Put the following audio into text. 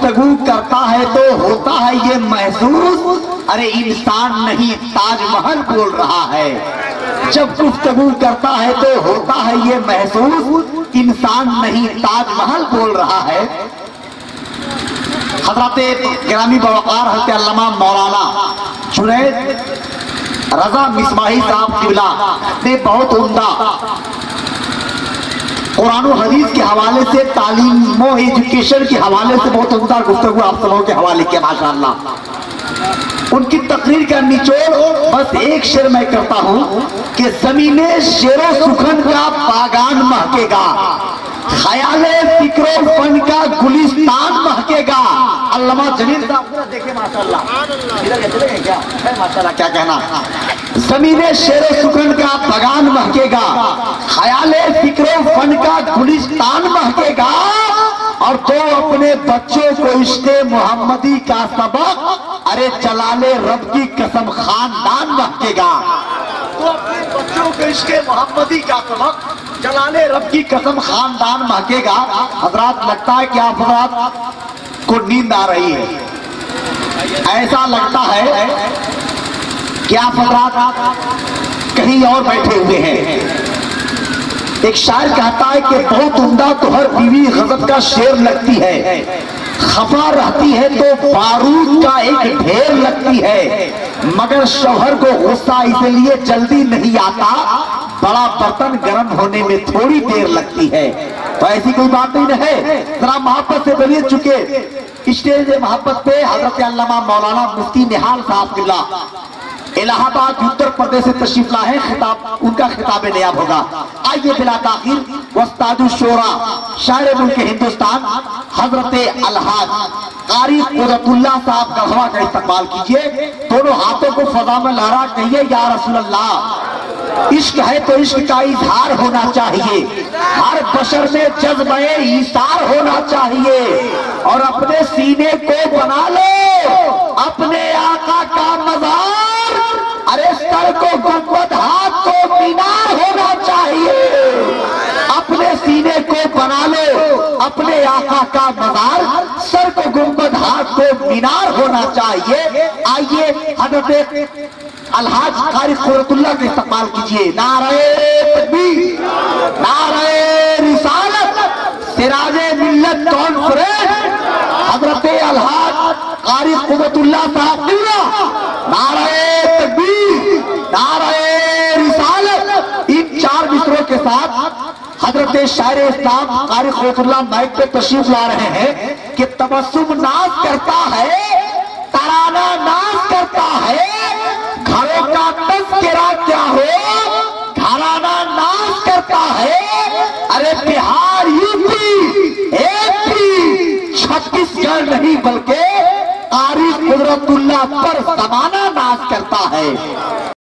گفتگو کرتا ہے تو ہوتا ہے یہ محسوس، ارے انسان نہیں تاج محل بول رہا ہے۔ جب گفتگو کرتا ہے تو ہوتا ہے یہ محسوس، انسان نہیں تاج محل بول رہا ہے۔ حضرت گرامی بوقار حضرت علامہ مولانا جنید رضا مصباحی صاحب قبلہ نے بہت عمدہ قرآن و حدیث کے حوالے سے، تعلیم و ایجوکیشن کے حوالے سے بہت عمدہ گفتگو آپ سبوں کے حوالے کیا ماشاءاللہ۔ ان کی تقریر کا نچوڑ بس ایک شعر میں کرتا ہوں کہ زمین شیر و سخن کا باغان مہکے گا، خیال فکر و فن کا گلستان مہکے گا۔ علامہ جلیل صاحب دیکھیں ماشاءاللہ، ادھر کیا ہے ماشاءاللہ، کیا کہنا، زمین شیر و سخن کا باغان مہکے گا، خیال فکر و فن کا گلستان مہکے گا، اور تو اپنے بچوں کو عشق محمدی کا سبق، ارے جلال رب کی قسم خاندان مہکے گا۔ تو اپنے بچوں کو عشق محمدی کا سبق، جلال رب کی قسم خاندان مہکے گا۔ حضرات لگتا ہے کہ آپ حضرات کو نیند آ رہی ہے، ایسا لگتا ہے کہ آپ حضرات کہیں اور بیٹھے ہوئے ہیں۔ ایک شاعر کہتا ہے کہ بہت عمدہ تو ہر بیوی غضب کا شیر لگتی ہے، خفا رہتی ہے تو بارود کا ایک ڈھیر لگتی ہے، مگر شوہر کو غصہ اس لیے جلدی نہیں آتا، بڑا برتن گرم ہونے میں تھوڑی دیر لگتی ہے۔ تو ایسی کوئی بات نہیں ہے، ذرا محبت سے بنیے۔ چکے اسٹیج محبت پہ حضرت علامہ مولانا مفتی نہال صاحب قبلہ الہ آباد اتر پردیش سے تشریف لائے، خطاب ان کا خطاب نیاب ہوگا۔ آئیے بلا تاخیر استاد الشورا شاعر ملک ہندوستان حضرت الحاج قاری قدرت اللہ صاحب کا ہوا کا استقبال کیجئے۔ دونوں ہاتھوں کو فضا میں لہرا کہیے یا رسول اللہ۔ عشق ہے تو عشق کا اظہار ہونا چاہیے، ہر بشر میں جذبہ ایثار ہونا چاہیے، اور اپنے سینے کو بنا لو اپنے آقا کا مزار، ارے سر کو گنبد ہاتھ کو مینار ہونا چاہیے۔ اپنے سینے کو بنا لو اپنے آقا کا مزار، سر کو گنبد ہاتھ کو مینار ہونا چاہیے۔ آئیے حضرت الحاج قاری قدرت اللہ کے استقبال کیجئے۔ نعرہ تکبیر، نعرہ رسالت، سراج ملت کانفرنس، حضرت الحاج قاری قدرت اللہ صاحب قبلہ، نعرہ تکبیر، نعرہ رسالت۔ ان چار مصروں کے ساتھ حضرت شاعر اسلام قاری قدرت اللہ مائک پہ تشریف لا رہے ہیں کہ تبسم ناز کرتا ہے، ترانہ ناز کرتا ہے، گھروں کا تذکرہ کیا ہو گھرانہ ناز کرتا ہے، ارے بہار یوپی ایک بھی 36 گڑھ نہیں بلکہ قاری قدرت اللہ پر زمانہ ناز کرتا ہے۔